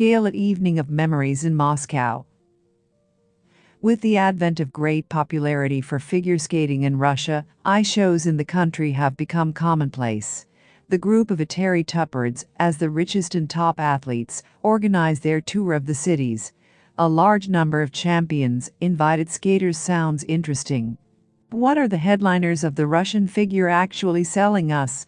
Gala evening of memories in Moscow. With the advent of great popularity for figure skating in Russia, ice shows in the country have become commonplace. The group of Atari Tupperds, as the richest and top athletes, organized their tour of the cities. A large number of champions, invited skaters sounds interesting. What are the headliners of the Russian figure actually selling us?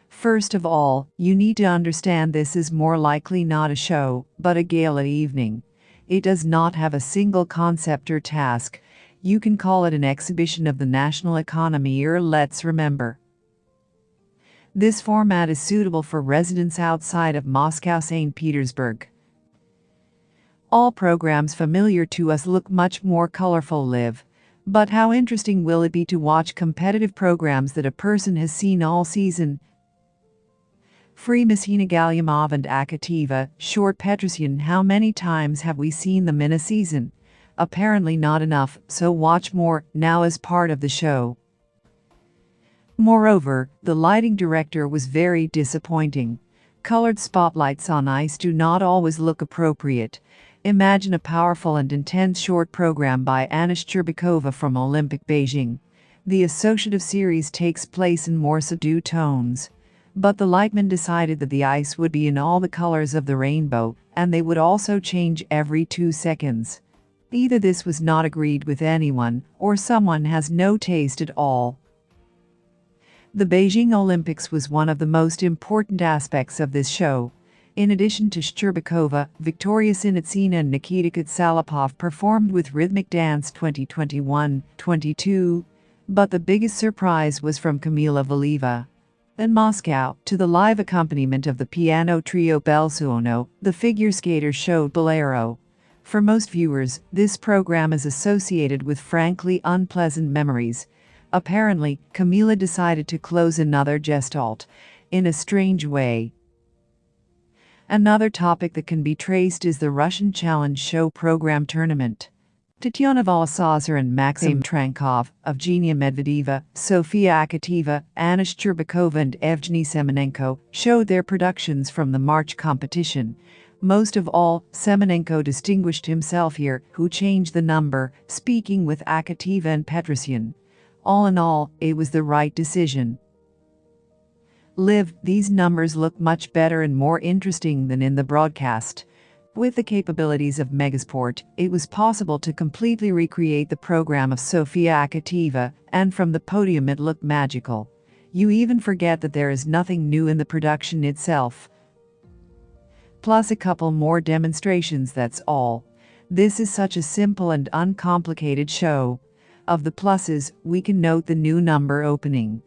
First of all, you need to understand this is more likely not a show, but a gala evening. It does not have a single concept or task. You can call it an exhibition of the national economy, or let's remember. This format is suitable for residents outside of Moscow, St. Petersburg. All programs familiar to us look much more colorful live. But how interesting will it be to watch competitive programs that a person has seen all season? Free Messina Galyamov and Akativa, short Petrosyan. How many times have we seen them in a season? Apparently not enough, so watch more now as part of the show. Moreover, the lighting director was very disappointing. Colored spotlights on ice do not always look appropriate. Imagine a powerful and intense short program by Anna Shcherbakova from Olympic Beijing. The associative series takes place in more subdued tones. But the lightmen decided that the ice would be in all the colors of the rainbow, and they would also change every 2 seconds. Either this was not agreed with anyone, or someone has no taste at all. The Beijing Olympics was one of the most important aspects of this show. In addition to Shcherbakova, Victoria Sinitsina and Nikita Kutsalapov performed with Rhythmic Dance 2021-22, but the biggest surprise was from Kamila Valieva. In Moscow, to the live accompaniment of the piano trio Belsuono, the figure skaters showed Bolero. For most viewers, this program is associated with frankly unpleasant memories. Apparently, Kamila decided to close another gestalt in a strange way. Another topic that can be traced is the Russian challenge show program tournament. Tatyana Volosazar and Maxim Trankov, Evgenia Medvedeva, Sofia Akativa, Anna Shcherbakova and Evgeny Semenenko showed their productions from the March competition. Most of all, Semenenko distinguished himself here, who changed the number, speaking with Akativa and Petrosyan. All in all, it was the right decision. Live, these numbers look much better and more interesting than in the broadcast. With the capabilities of Megasport, it was possible to completely recreate the program of Sofia Akativa, and from the podium it looked magical. You even forget that there is nothing new in the production itself. Plus a couple more demonstrations, that's all. This is such a simple and uncomplicated show. Of the pluses, we can note the new number opening.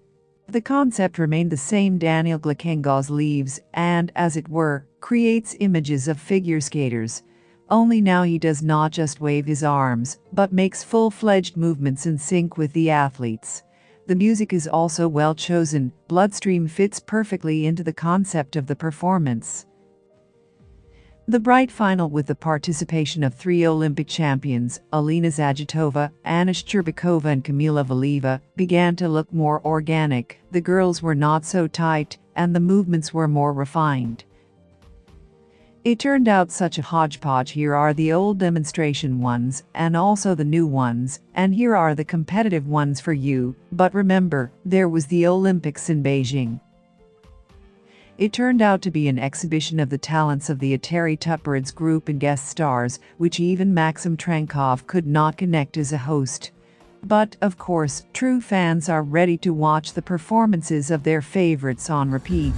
The concept remained the same. Daniel Glakengos leaves and, as it were, creates images of figure skaters. Only now he does not just wave his arms, but makes full-fledged movements in sync with the athletes. The music is also well chosen. Bloodstream fits perfectly into the concept of the performance. The bright final, with the participation of 3 Olympic champions, Alina Zagitova, Anna Shcherbakova and Kamila Valieva, began to look more organic. The girls were not so tight, and the movements were more refined. It turned out such a hodgepodge. Here are the old demonstration ones, and also the new ones, and here are the competitive ones for you. But remember, there was the Olympics in Beijing. It turned out to be an exhibition of the talents of the Atari Tupperds group and guest stars, which even Maxim Trankov could not connect as a host. But, of course, true fans are ready to watch the performances of their favorites on repeat.